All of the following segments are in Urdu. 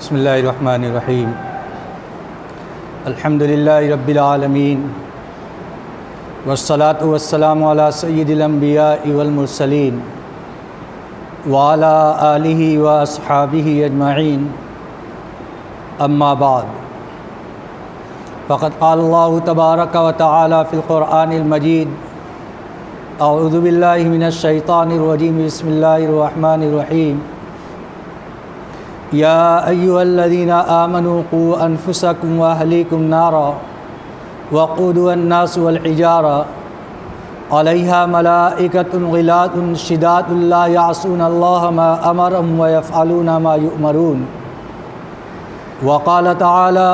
بسم اللہ الرحمن الرحیم الحمد للہ رب العالمین والصلاة والسلام علی سید الانبیاء والمرسلین وعلی آلہ واصحابہ اجمعین اما بعد فقد قال اللہ تبارک و تعالی فی القرآن المجید اعوذ باللہ من الشیطان الرجیم بسم اللہ الرحمن الرحیم یا ایہا الذین آمنوا قوا انفسکم واہلیکم نارا وقودها الناس والحجارہ علیہا ملائکۃ غلاظ شداد لا یعصون اللہ ما امرهم ویفعلون ما یؤمرون وقال تعالی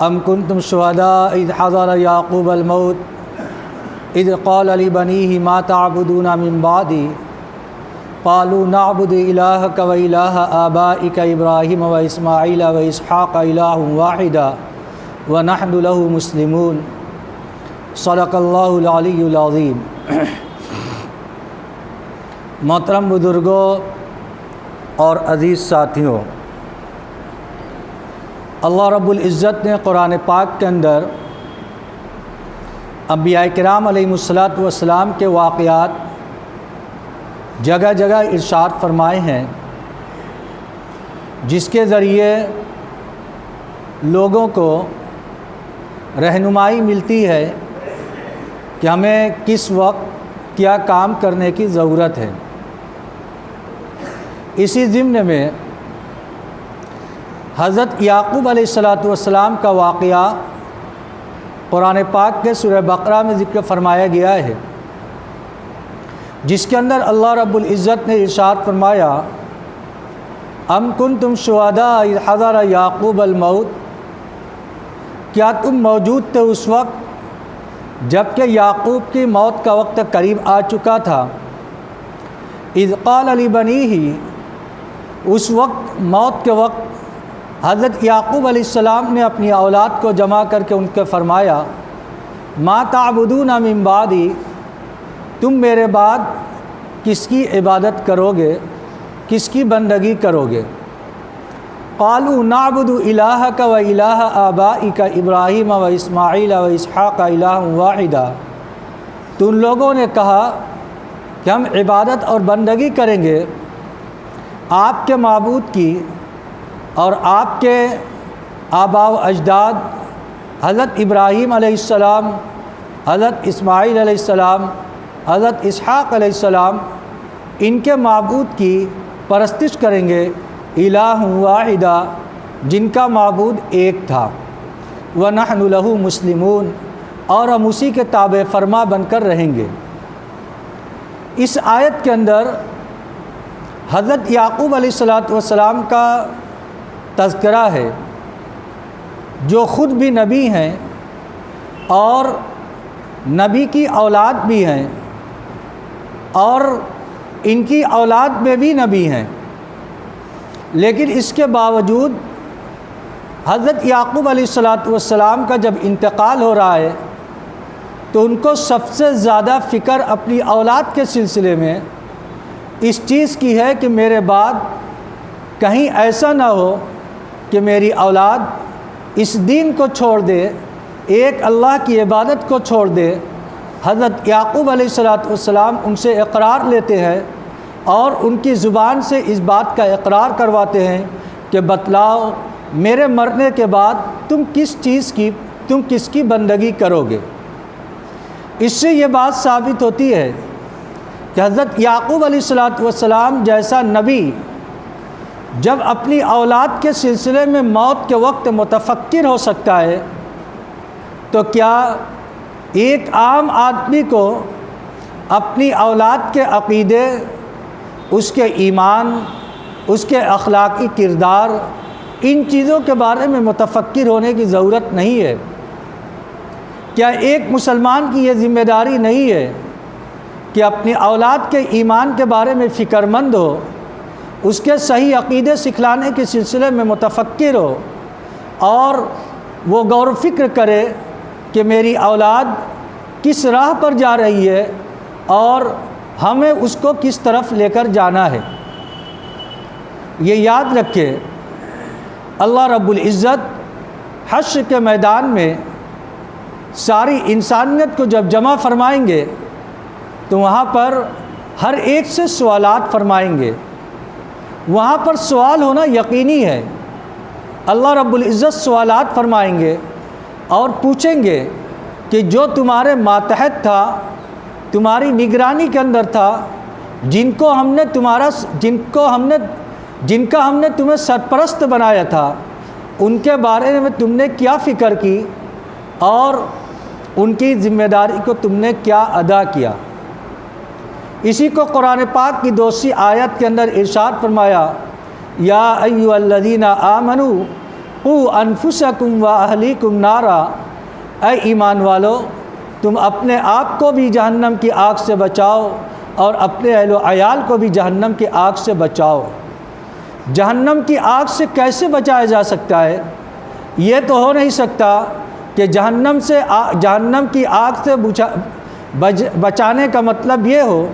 ام کنتم شہداء اذ حضر یعقوب الموت اذ قال لبنیہ ما تعبدون من بعدی قالوا نعبد الہک و الہ آبائک ابراہیم و اسماعیل و اسحاق الہ واحدا ونحن له مسلمون صدق اللہ العلی العظیم۔ محترم بزرگوں اور عزیز ساتھیوں، اللہ رب العزت نے قرآن پاک کے اندر انبیاء کرام علیہم السلام کے واقعات جگہ جگہ ارشاد فرمائے ہیں، جس کے ذریعے لوگوں کو رہنمائی ملتی ہے کہ ہمیں کس وقت کیا کام کرنے کی ضرورت ہے۔ اسی ضمن میں حضرت یعقوب علیہ السلام کا واقعہ قرآن پاک کے سورہ بقرہ میں ذکر فرمایا گیا ہے، جس کے اندر اللہ رب العزت نے ارشاد فرمایا ام کنتم شہداء اذ حضر یعقوب الموت، کیا تم موجود تھے اس وقت جب کہ یعقوب کی موت کا وقت قریب آ چکا تھا۔ اذ قال لبنیہ، اس وقت موت کے وقت حضرت یعقوب علیہ السلام نے اپنی اولاد کو جمع کر کے ان کو فرمایا ما تعبدون من بعدی، تم میرے بعد کس کی عبادت کرو گے، کس کی بندگی کرو گے؟ قالوا نعبد الہک و الہ آبائک ابراہیم و اسماعیل و اسحاق الہ واحدا، تو ان لوگوں نے کہا کہ ہم عبادت اور بندگی کریں گے آپ کے معبود کی اور آپ کے آباء و اجداد حضرت ابراہیم علیہ السلام، حضرت اسماعیل علیہ السلام، حضرت اسحاق علیہ السلام، ان کے معبود کی پرستش کریں گے، الہ واحدہ، جن کا معبود ایک تھا، وَنَحْنُ لَهُ مُسْلِمُونَ، اور ہم اسی کے تابع فرما بن کر رہیں گے۔ اس آیت کے اندر حضرت یعقوب علیہ السلام کا تذکرہ ہے، جو خود بھی نبی ہیں اور نبی کی اولاد بھی ہیں اور ان کی اولاد میں بھی نبی ہیں، لیکن اس کے باوجود حضرت یعقوب علیہ السلام کا جب انتقال ہو رہا ہے تو ان کو سب سے زیادہ فکر اپنی اولاد کے سلسلے میں اس چیز کی ہے کہ میرے بعد کہیں ایسا نہ ہو کہ میری اولاد اس دین کو چھوڑ دے، ایک اللہ کی عبادت کو چھوڑ دے۔ حضرت یعقوب علیہ السلام ان سے اقرار لیتے ہیں اور ان کی زبان سے اس بات کا اقرار کرواتے ہیں کہ بتلاؤ میرے مرنے کے بعد تم کس کی بندگی کرو گے۔ اس سے یہ بات ثابت ہوتی ہے کہ حضرت یعقوب علیہ السلام جیسا نبی جب اپنی اولاد کے سلسلے میں موت کے وقت متفکر ہو سکتا ہے، تو کیا ایک عام آدمی کو اپنی اولاد کے عقیدے، اس کے ایمان، اس کے اخلاقی کردار، ان چیزوں کے بارے میں متفکر ہونے کی ضرورت نہیں ہے؟ کیا ایک مسلمان کی یہ ذمہ داری نہیں ہے کہ اپنی اولاد کے ایمان کے بارے میں فکر مند ہو، اس کے صحیح عقیدے سکھلانے کے سلسلے میں متفکر ہو اور وہ غور و فکر کرے کہ میری اولاد کس راہ پر جا رہی ہے اور ہمیں اس کو کس طرف لے کر جانا ہے؟ یہ یاد رکھے اللہ رب العزت حشر کے میدان میں ساری انسانیت کو جب جمع فرمائیں گے تو وہاں پر ہر ایک سے سوالات فرمائیں گے. وہاں پر سوال ہونا یقینی ہے. اللہ رب العزت سوالات فرمائیں گے اور پوچھیں گے کہ جو تمہارے ماتحت تھا، تمہاری نگرانی کے اندر تھا، جن کا ہم نے تمہیں سرپرست بنایا تھا، ان کے بارے میں تم نے کیا فکر کی اور ان کی ذمہ داری کو تم نے کیا ادا کیا. اسی کو قرآن پاک کی دوسری آیت کے اندر ارشاد فرمایا، یا ایھا الذین آمنوا قوا انفسکم واہلیکم نارا، اے ایمان والو تم اپنے آپ کو بھی جہنم کی آگ سے بچاؤ اور اپنے اہل و عیال کو بھی جہنم کی آگ سے بچاؤ. جہنم کی آگ سے کیسے بچایا جا سکتا ہے؟ یہ تو ہو نہیں سکتا کہ جہنم کی آگ سے بچانے کا مطلب یہ ہو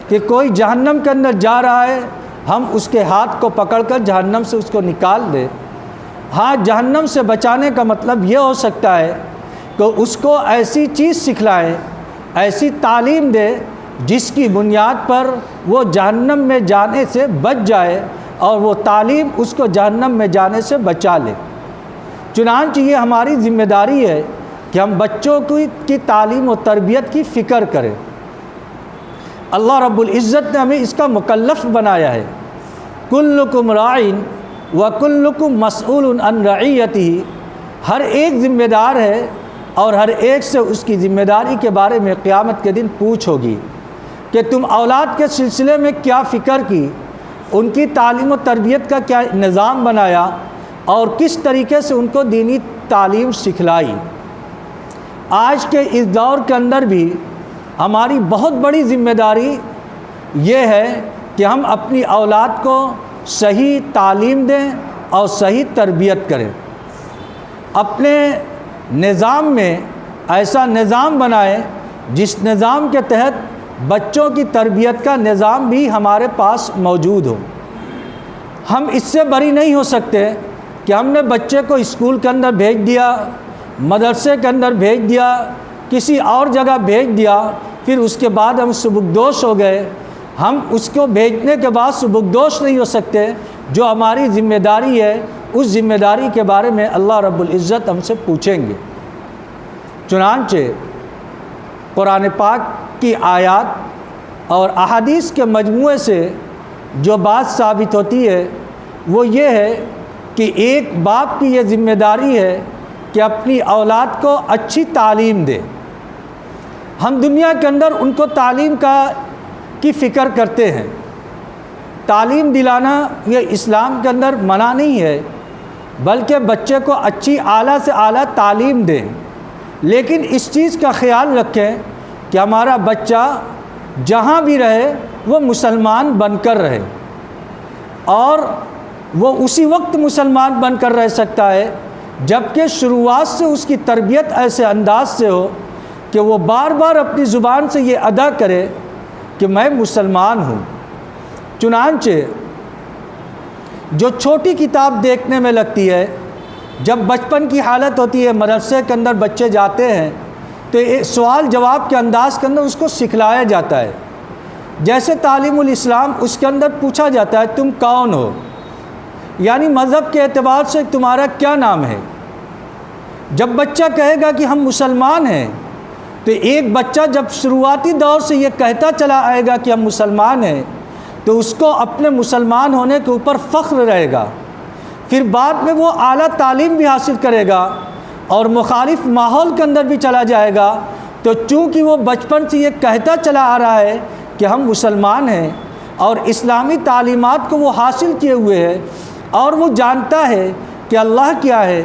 کہ کوئی جہنم کے اندر جا رہا ہے، ہم اس کے ہاتھ کو پکڑ کر جہنم سے اس کو نکال دیں. ہاں، جہنم سے بچانے کا مطلب یہ ہو سکتا ہے کہ اس کو ایسی چیز سکھلائیں، ایسی تعلیم دے جس کی بنیاد پر وہ جہنم میں جانے سے بچ جائے اور وہ تعلیم اس کو جہنم میں جانے سے بچا لے. چنانچہ یہ ہماری ذمہ داری ہے کہ ہم بچوں کی تعلیم و تربیت کی فکر کریں. اللہ رب العزت نے ہمیں اس کا مکلف بنایا ہے. کلکم راعٍ وکلکم مسئول عن رعیتہ، ہر ایک ذمہ دار ہے اور ہر ایک سے اس کی ذمہ داری کے بارے میں قیامت کے دن پوچھ ہوگی کہ تم اولاد کے سلسلے میں کیا فکر کی، ان کی تعلیم و تربیت کا کیا نظام بنایا اور کس طریقے سے ان کو دینی تعلیم سکھلائی. آج کے اس دور کے اندر بھی ہماری بہت بڑی ذمہ داری یہ ہے کہ ہم اپنی اولاد کو صحیح تعلیم دیں اور صحیح تربیت کریں. اپنے نظام میں ایسا نظام بنائیں جس نظام کے تحت بچوں کی تربیت کا نظام بھی ہمارے پاس موجود ہو. ہم اس سے بری نہیں ہو سکتے کہ ہم نے بچے کو اسکول کے اندر بھیج دیا، مدرسے کے اندر بھیج دیا، کسی اور جگہ بھیج دیا، پھر اس کے بعد ہم سبکدوش ہو گئے. ہم اس کو بھیجنے کے بعد سبکدوش نہیں ہو سکتے. جو ہماری ذمہ داری ہے اس ذمہ داری کے بارے میں اللہ رب العزت ہم سے پوچھیں گے. چنانچہ قرآن پاک کی آیات اور احادیث کے مجموعے سے جو بات ثابت ہوتی ہے وہ یہ ہے کہ ایک باپ کی یہ ذمہ داری ہے کہ اپنی اولاد کو اچھی تعلیم دے. ہم دنیا کے اندر ان کو تعلیم کی فکر کرتے ہیں. تعلیم دلانا یہ اسلام کے اندر منع نہیں ہے، بلکہ بچے کو اچھی اعلیٰ سے اعلیٰ تعلیم دیں. لیکن اس چیز کا خیال رکھیں کہ ہمارا بچہ جہاں بھی رہے وہ مسلمان بن کر رہے، اور وہ اسی وقت مسلمان بن کر رہ سکتا ہے جبکہ شروعات سے اس کی تربیت ایسے انداز سے ہو کہ وہ بار بار اپنی زبان سے یہ ادا کرے کہ میں مسلمان ہوں. چنانچہ جو چھوٹی کتاب دیکھنے میں لگتی ہے، جب بچپن کی حالت ہوتی ہے، مدرسے کے اندر بچے جاتے ہیں تو سوال جواب کے انداز کے اندر اس کو سکھلایا جاتا ہے. جیسے تعلیم الاسلام، اس کے اندر پوچھا جاتا ہے تم کون ہو، یعنی مذہب کے اعتبار سے تمہارا کیا نام ہے. جب بچہ کہے گا کہ ہم مسلمان ہیں تو ایک بچہ جب شروعاتی دور سے یہ کہتا چلا آئے گا کہ ہم مسلمان ہیں تو اس کو اپنے مسلمان ہونے کے اوپر فخر رہے گا. پھر بعد میں وہ اعلیٰ تعلیم بھی حاصل کرے گا اور مخالف ماحول کے اندر بھی چلا جائے گا، تو چونکہ وہ بچپن سے یہ کہتا چلا آ رہا ہے کہ ہم مسلمان ہیں اور اسلامی تعلیمات کو وہ حاصل کیے ہوئے ہے اور وہ جانتا ہے کہ اللہ کیا ہے،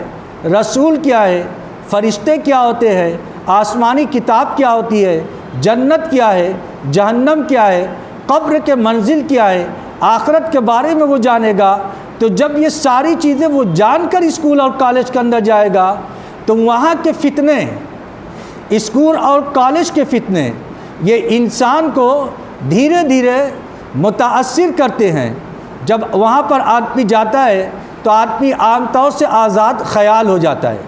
رسول کیا ہے، فرشتے کیا ہوتے ہیں، آسمانی کتاب کیا ہوتی ہے، جنت کیا ہے، جہنم کیا ہے، قبر کے منزل کیا ہے، آخرت کے بارے میں وہ جانے گا. تو جب یہ ساری چیزیں وہ جان کر اسکول اور کالج کے اندر جائے گا تو وہاں کے فتنے، اسکول اور کالج کے فتنے، یہ انسان کو دھیرے دھیرے متاثر کرتے ہیں. جب وہاں پر آدمی جاتا ہے تو آدمی عام طور سے آزاد خیال ہو جاتا ہے،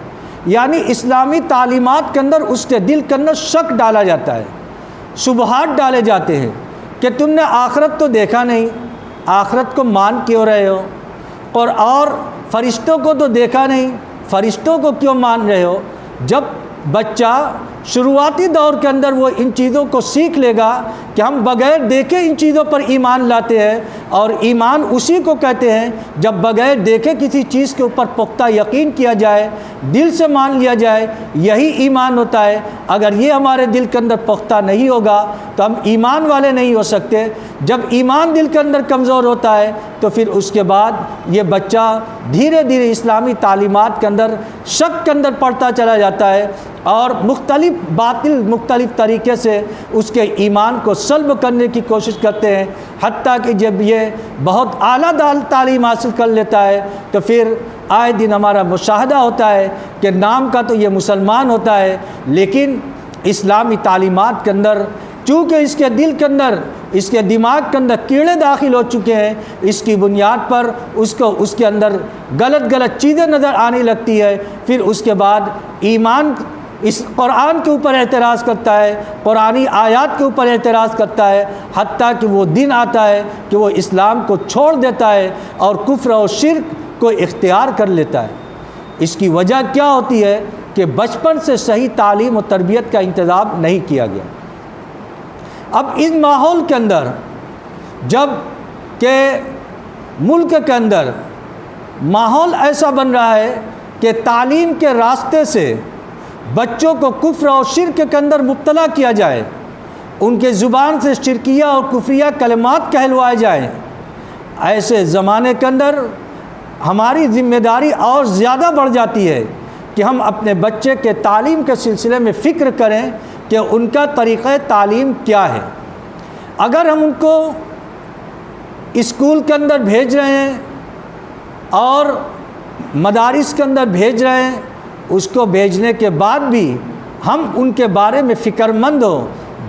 یعنی اسلامی تعلیمات کے اندر اس کے دل کے اندر شک ڈالا جاتا ہے، شبہات ڈالے جاتے ہیں کہ تم نے آخرت تو دیکھا نہیں، آخرت کو مان کیوں رہے ہو، اور فرشتوں کو تو دیکھا نہیں، فرشتوں کو کیوں مان رہے ہو۔ جب بچہ شروعاتی دور کے اندر وہ ان چیزوں کو سیکھ لے گا کہ ہم بغیر دیکھے ان چیزوں پر ایمان لاتے ہیں، اور ایمان اسی کو کہتے ہیں جب بغیر دیکھے کسی چیز کے اوپر پختہ یقین کیا جائے، دل سے مان لیا جائے، یہی ایمان ہوتا ہے۔ اگر یہ ہمارے دل کے اندر پختہ نہیں ہوگا تو ہم ایمان والے نہیں ہو سکتے۔ جب ایمان دل کے اندر کمزور ہوتا ہے تو پھر اس کے بعد یہ بچہ دھیرے دھیرے اسلامی تعلیمات کے اندر شک کے اندر پڑتا چلا جاتا ہے، اور مختلف طریقے سے اس کے ایمان کو سلب کرنے کی کوشش کرتے ہیں، حتیٰ کہ جب یہ بہت اعلیٰ تعلیم حاصل کر لیتا ہے تو پھر آئے دن ہمارا مشاہدہ ہوتا ہے کہ نام کا تو یہ مسلمان ہوتا ہے، لیکن اسلامی تعلیمات کے اندر چونکہ اس کے دل کے اندر، اس کے دماغ کے اندر کیڑے داخل ہو چکے ہیں، اس کی بنیاد پر اس کے اندر غلط چیزیں نظر آنے لگتی ہے، پھر اس کے بعد ایمان اس قرآن کے اوپر اعتراض کرتا ہے، قرآنی آیات کے اوپر اعتراض کرتا ہے، حتیٰ کہ وہ دن آتا ہے کہ وہ اسلام کو چھوڑ دیتا ہے اور کفر و شرک کو اختیار کر لیتا ہے۔ اس کی وجہ کیا ہوتی ہے کہ بچپن سے صحیح تعلیم و تربیت کا انتظام نہیں کیا گیا۔ اب اس ماحول کے اندر جب کہ ملک کے اندر ماحول ایسا بن رہا ہے کہ تعلیم کے راستے سے بچوں کو کفر اور شرک کے اندر مبتلا کیا جائے، ان کے زبان سے شرکیہ اور کفریہ کلمات کہلوائے جائیں، ایسے زمانے کے اندر ہماری ذمہ داری اور زیادہ بڑھ جاتی ہے کہ ہم اپنے بچے کے تعلیم کے سلسلے میں فکر کریں کہ ان کا طریقہ تعلیم کیا ہے۔ اگر ہم ان کو اسکول کے اندر بھیج رہے ہیں اور مدارس کے اندر بھیج رہے ہیں، اس کو بھیجنے کے بعد بھی ہم ان کے بارے میں فکر مند ہوں،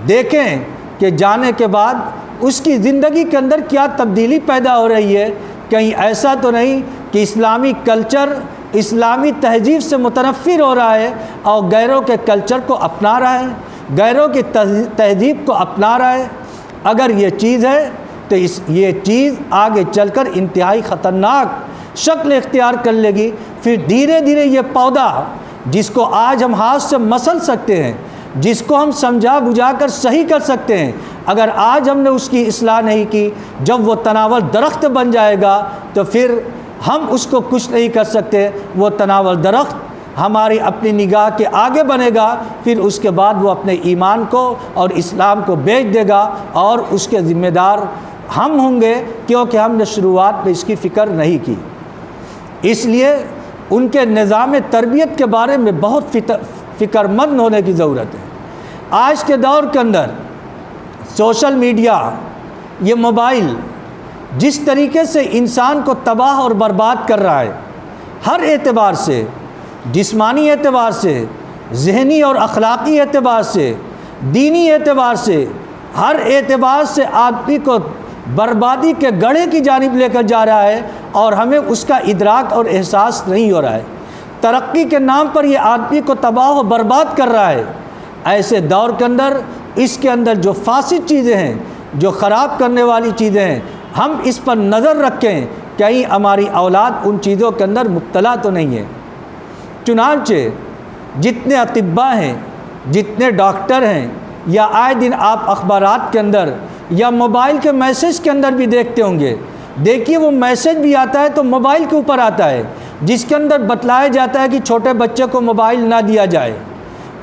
دیکھیں کہ جانے کے بعد اس کی زندگی کے اندر کیا تبدیلی پیدا ہو رہی ہے، کہیں ایسا تو نہیں کہ اسلامی کلچر اسلامی تہذیب سے متنفر ہو رہا ہے اور غیروں کے کلچر کو اپنا رہا ہے، غیروں کی تہذیب کو اپنا رہا ہے۔ اگر یہ چیز ہے تو یہ چیز آگے چل کر انتہائی خطرناک شکل اختیار کر لے گی۔ پھر دھیرے دھیرے یہ پودا جس کو آج ہم ہاتھ سے مسل سکتے ہیں، جس کو ہم سمجھا بجھا کر صحیح کر سکتے ہیں، اگر آج ہم نے اس کی اصلاح نہیں کی، جب وہ تناول درخت بن جائے گا تو پھر ہم اس کو کچھ نہیں کر سکتے۔ وہ تناول درخت ہماری اپنی نگاہ کے آگے بنے گا، پھر اس کے بعد وہ اپنے ایمان کو اور اسلام کو بیچ دے گا، اور اس کے ذمہ دار ہم ہوں گے، کیونکہ ہم نے شروعات میں اس کی فکر نہیں کی۔ اس لیے ان کے نظام تربیت کے بارے میں بہت فکر مند ہونے کی ضرورت ہے۔ آج کے دور کے اندر سوشل میڈیا، یہ موبائل جس طریقے سے انسان کو تباہ اور برباد کر رہا ہے، ہر اعتبار سے، جسمانی اعتبار سے، ذہنی اور اخلاقی اعتبار سے، دینی اعتبار سے، ہر اعتبار سے آدمی کو بربادی کے گڑھے کی جانب لے کر جا رہا ہے، اور ہمیں اس کا ادراک اور احساس نہیں ہو رہا ہے۔ ترقی کے نام پر یہ آدمی کو تباہ و برباد کر رہا ہے۔ ایسے دور کے اندر اس کے اندر جو فاسد چیزیں ہیں، جو خراب کرنے والی چیزیں ہیں، ہم اس پر نظر رکھیں، کہیں ہماری اولاد ان چیزوں کے اندر مبتلا تو نہیں ہے۔ چنانچہ جتنے اطباء ہیں، جتنے ڈاکٹر ہیں، یا آئے دن آپ اخبارات کے اندر یا موبائل کے میسیج کے اندر بھی دیکھتے ہوں گے، دیکھیے وہ میسیج بھی آتا ہے تو موبائل کے اوپر آتا ہے، جس کے اندر بتلایا جاتا ہے کہ چھوٹے بچے کو موبائل نہ دیا جائے۔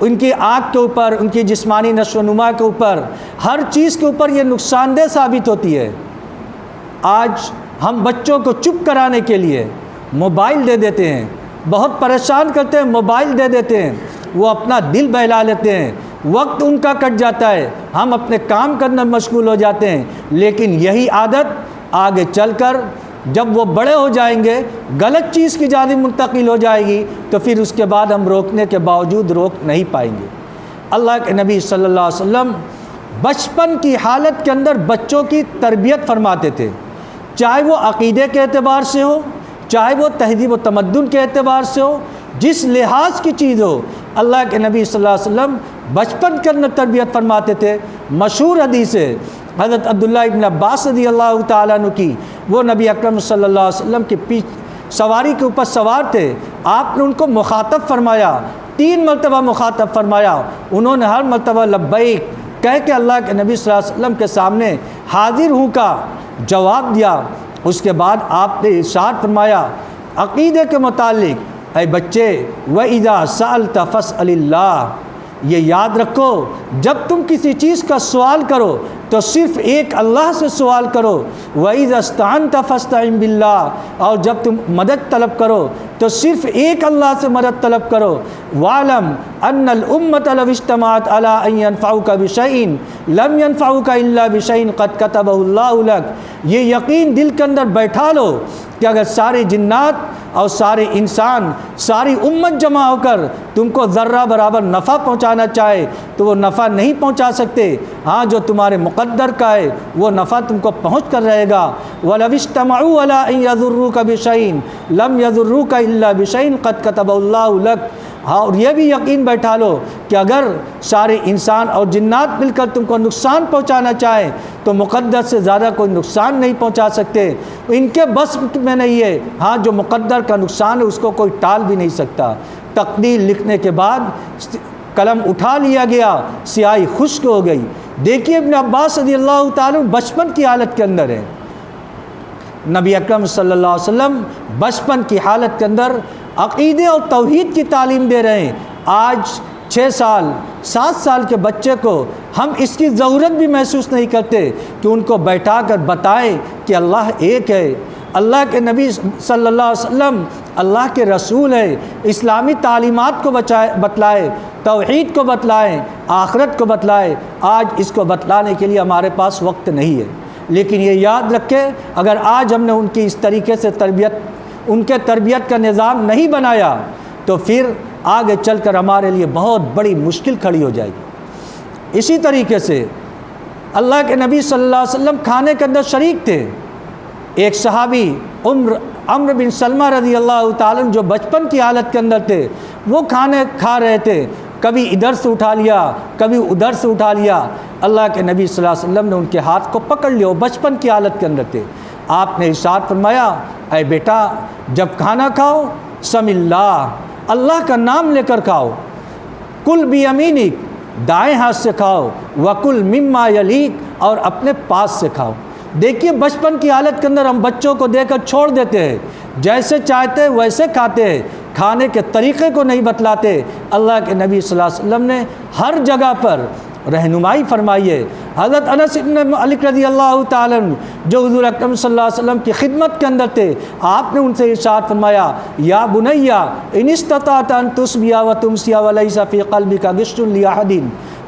ان کی آنکھ کے اوپر، ان کی جسمانی نشو و نما کے اوپر، ہر چیز کے اوپر یہ نقصان دہ ثابت ہوتی ہے۔ آج ہم بچوں کو چپ کرانے کے لیے موبائل دے دیتے ہیں، بہت پریشان کرتے ہیں، موبائل دے دیتے ہیں، وہ اپنا دل بہلا لیتے ہیں، وقت ان کا کٹ جاتا ہے، ہم اپنے کام کرنے میں مشغول ہو جاتے ہیں۔ لیکن یہی عادت آگے چل کر جب وہ بڑے ہو جائیں گے، غلط چیز کی جانب منتقل ہو جائے گی، تو پھر اس کے بعد ہم روکنے کے باوجود روک نہیں پائیں گے۔ اللہ کے نبی صلی اللہ علیہ وسلم بچپن کی حالت کے اندر بچوں کی تربیت فرماتے تھے، چاہے وہ عقیدے کے اعتبار سے ہو، چاہے وہ تہذیب و تمدن کے اعتبار سے ہو، جس لحاظ کی چیز ہو، اللہ کے نبی صلی اللہ علیہ وسلم بچپن کے اندر تربیت فرماتے تھے۔ مشہور حدیث ہے حضرت عبداللہ ابن عباس رضی اللہ تعالیٰ عنہ کی، وہ نبی اکرم صلی اللہ علیہ وسلم کے سواری کے اوپر سوار تھے، آپ نے ان کو مخاطب فرمایا، 3 مرتبہ مخاطب فرمایا، انہوں نے ہر مرتبہ لبیک کہہ کے اللہ کے نبی صلی اللہ علیہ وسلم کے سامنے حاضر ہوں کا جواب دیا۔ اس کے بعد آپ نے ارشاد فرمایا عقیدے کے متعلق، اے بچے وَإِذَا سَأَلْتَ فَاسْأَلِ اللَّهِ، یہ یاد رکھو جب تم کسی چیز کا سوال کرو تو صرف ایک اللہ سے سوال کرو، وَإِذَا اسْتَعَنْتَ فَاسْتَعِنْ بِاللَّهِ، اور جب تم مدد طلب کرو تو صرف ایک اللہ سے مدد طلب کرو۔ وَاعْلَمْ أَنَّ الْأُمَّةَ لَوِ اجْتَمَعَتْ عَلَىٰ أَن يَنْفَعُوكَ بِشَيْءٍ لَمْ يَنْفَعُوكَ إِلَّا بِشَيْءٍ قَدْ كَتَبَهُ اللَّهُ لَكَ، یہ یقین دل کے اندر بیٹھا لو کہ اگر سارے جنات اور سارے انسان، ساری امت جمع ہو کر تم کو ذرہ برابر نفع پہنچانا چاہے تو وہ نفع نہیں پہنچا سکتے، ہاں جو تمہارے مقدر کا ہے وہ نفع تم کو پہنچ کر رہے گا۔ وَلَوِ اجْتَمَعُوا عَلَىٰ أَن يَضُرُّوكَ بِشَيْءٍ لَمْ يَضُرُّوكَ إِلَّا بِشَيْءٍ قَدْ كَتَبَهُ اللَّهُ لَكَ، ہاں اور یہ بھی یقین بیٹھا لو کہ اگر سارے انسان اور جنات مل کر تم کو نقصان پہنچانا چاہیں تو مقدر سے زیادہ کوئی نقصان نہیں پہنچا سکتے، ان کے بس میں نہیں ہے، ہاں جو مقدر کا نقصان ہے اس کو کوئی ٹال بھی نہیں سکتا۔ تقدیر لکھنے کے بعد قلم اٹھا لیا گیا، سیاہی خشک ہو گئی۔ دیکھیے ابن عباس رضی اللہ تعالیٰ بچپن کی حالت کے اندر ہے، نبی اکرم صلی اللہ علیہ وسلم بچپن کی حالت کے اندر عقیدے اور توحید کی تعلیم دے رہے ہیں۔ آج 6 سال 7 سال کے بچے کو ہم اس کی ضرورت بھی محسوس نہیں کرتے کہ ان کو بیٹھا کر بتائیں کہ اللہ ایک ہے، اللہ کے نبی صلی اللہ علیہ وسلم اللہ کے رسول ہے، اسلامی تعلیمات کو بتلائے، توحید کو بتلائیں، آخرت کو بتلائے۔ آج اس کو بتلانے کے لیے ہمارے پاس وقت نہیں ہے، لیکن یہ یاد رکھیں اگر آج ہم نے ان کی اس طریقے سے ان کے تربیت کا نظام نہیں بنایا تو پھر آگے چل کر ہمارے لیے بہت بڑی مشکل کھڑی ہو جائے گی۔ اسی طریقے سے اللہ کے نبی صلی اللہ علیہ وسلم کھانے کے اندر شریک تھے۔ ایک صحابی عمرو بن سلمہ رضی اللہ تعالیٰ جو بچپن کی حالت کے اندر تھے، وہ کھانے کھا رہے تھے، کبھی ادھر سے اٹھا لیا کبھی ادھر سے اٹھا لیا، اللہ کے نبی صلی اللہ علیہ وسلم نے ان کے ہاتھ کو پکڑ لیا، وہ بچپن کی حالت کے اندر تھے۔ آپ نے ارشاد فرمایا اے بیٹا جب کھانا کھاؤ سم اللہ کا نام لے کر کھاؤ، کل بیمینک دائیں ہاتھ سے کھاؤ، وکل مما یلیک اور اپنے پاس سے کھاؤ۔ دیکھیے بچپن کی حالت کے اندر ہم بچوں کو دے کر چھوڑ دیتے ہیں، جیسے چاہتے ویسے کھاتے ہیں، کھانے کے طریقے کو نہیں بتلاتے۔ اللہ کے نبی صلی اللہ علیہ وسلم نے ہر جگہ پر رہنمائی فرمائی ہے۔ حضرت انس بن مالک رضی اللہ تعالیٰ عنہ جو حضور اکرم صلی اللہ علیہ وسلم کی خدمت کے اندر تھے، آپ نے ان سے ارشاد فرمایا یا بنیا ان استطعت ان تصبح وتمسی وليس في قلبك غش لاحد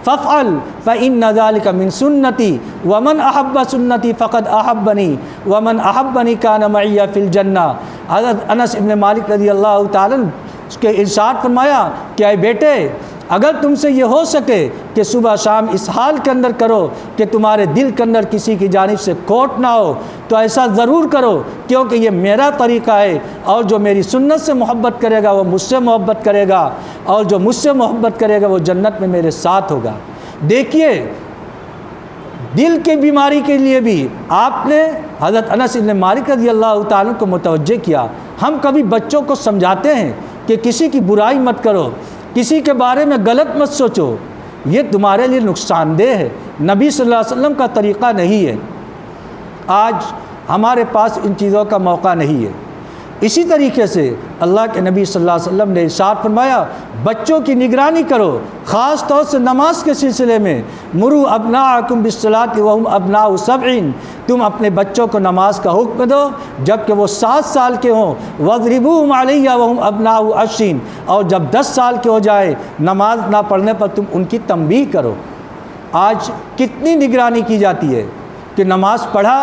فافعل فإن ذلك من سنتي ومن أحب سنتي فقد أحبني ومن أحبني كان معي في الجنة۔ حضرت انس بن مالک رضی اللہ تعالیٰ عنہ کے ارشاد فرمایا کہ اے بیٹے اگر تم سے یہ ہو سکے کہ صبح شام اس حال کے اندر کرو کہ تمہارے دل کے اندر کسی کی جانب سے کھوٹ نہ ہو تو ایسا ضرور کرو، کیونکہ یہ میرا طریقہ ہے، اور جو میری سنت سے محبت کرے گا وہ مجھ سے محبت کرے گا، اور جو مجھ سے محبت کرے گا وہ جنت میں میرے ساتھ ہوگا۔ دیکھیے دل کی بیماری کے لیے بھی آپ نے حضرت انس بن مالک رضی اللہ تعالیٰ کو متوجہ کیا۔ ہم کبھی بچوں کو سمجھاتے ہیں کہ کسی کی برائی مت کرو، کسی کے بارے میں غلط مت سوچو، یہ تمہارے لیے نقصان دہ ہے، نبی صلی اللہ علیہ وسلم کا طریقہ نہیں ہے۔ آج ہمارے پاس ان چیزوں کا موقع نہیں ہے۔ اسی طریقے سے اللہ کے نبی صلی اللہ علیہ وسلم نے ارشاد فرمایا بچوں کی نگرانی کرو، خاص طور سے نماز کے سلسلے میں، مروا ابناءکم بالصلاۃ وہم ابناء 7، تم اپنے بچوں کو نماز کا حکم دو جب کہ وہ 7 سال کے ہوں، واضربوہم علیہا وہم ابناء 10، اور جب 10 سال کے ہو جائے نماز نہ پڑھنے پر تم ان کی تنبیہ کرو۔ آج کتنی نگرانی کی جاتی ہے کہ نماز پڑھا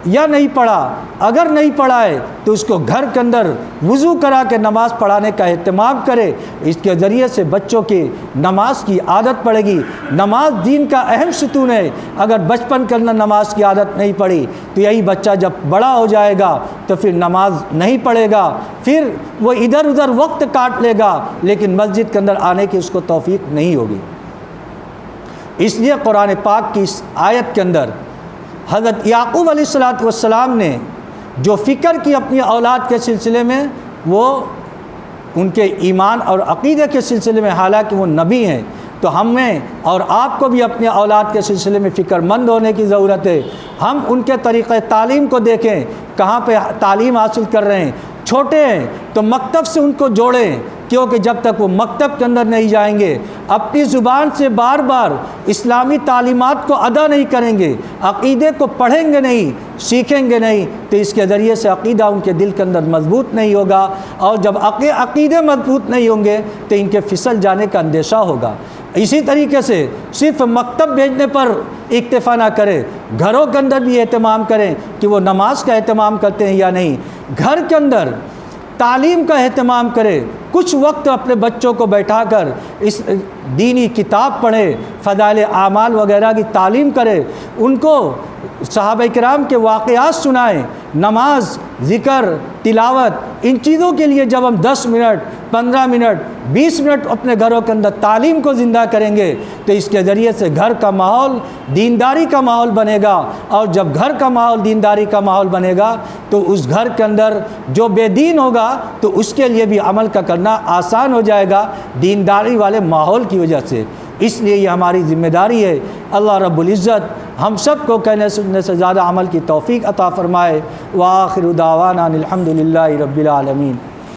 یا نہیں پڑھا، اگر نہیں پڑھا ہے تو اس کو گھر کے اندر وضو کرا کے نماز پڑھانے کا اہتمام کرے۔ اس کے ذریعے سے بچوں کی نماز کی عادت پڑے گی۔ نماز دین کا اہم ستون ہے۔ اگر بچپن کے اندر نماز کی عادت نہیں پڑی تو یہی بچہ جب بڑا ہو جائے گا تو پھر نماز نہیں پڑھے گا، پھر وہ ادھر ادھر وقت کاٹ لے گا لیکن مسجد کے اندر آنے کی اس کو توفیق نہیں ہوگی۔ اس لیے قرآن پاک کی اس آیت کے اندر حضرت یعقوب علیہ السلام نے جو فکر کی اپنی اولاد کے سلسلے میں، وہ ان کے ایمان اور عقیدے کے سلسلے میں، حالانکہ وہ نبی ہیں، تو ہمیں اور آپ کو بھی اپنے اولاد کے سلسلے میں فکر مند ہونے کی ضرورت ہے۔ ہم ان کے طریقہ تعلیم کو دیکھیں، کہاں پہ تعلیم حاصل کر رہے ہیں۔ چھوٹے ہیں تو مکتب سے ان کو جوڑیں، کیونکہ جب تک وہ مکتب کے اندر نہیں جائیں گے، اپنی زبان سے بار بار اسلامی تعلیمات کو ادا نہیں کریں گے، عقیدے کو پڑھیں گے نہیں، سیکھیں گے نہیں، تو اس کے ذریعے سے عقیدہ ان کے دل کے اندر مضبوط نہیں ہوگا، اور جب عقیدے مضبوط نہیں ہوں گے تو ان کے پھسل جانے کا اندیشہ ہوگا۔ اسی طریقے سے صرف مکتب بھیجنے پر اکتفا نہ کرے، گھروں کے اندر بھی اہتمام کریں کہ وہ نماز کا اہتمام کرتے ہیں یا نہیں۔ گھر کے اندر تعلیم کا اہتمام کرے، کچھ وقت اپنے بچوں کو بیٹھا کر اس دینی کتاب پڑھے، فضائل اعمال وغیرہ کی تعلیم کرے، ان کو صحابہ کرام کے واقعات سنائیں۔ نماز، ذکر، تلاوت، ان چیزوں کے لیے جب ہم 10 منٹ، 15 منٹ، 20 منٹ اپنے گھروں کے اندر تعلیم کو زندہ کریں گے تو اس کے ذریعے سے گھر کا ماحول دینداری کا ماحول بنے گا، اور جب گھر کا ماحول دینداری کا ماحول بنے گا تو اس گھر کے اندر جو بے دین ہوگا تو اس کے لیے بھی عمل کا کرنا آسان ہو جائے گا، دینداری والے ماحول کی وجہ سے۔ اس لیے یہ ہماری ذمہ داری ہے۔ اللہ رب العزت ہم سب کو کہنے سننے سے زیادہ عمل کی توفیق عطا فرمائے۔ وآخر دعوانا الحمد للہ رب العالمین۔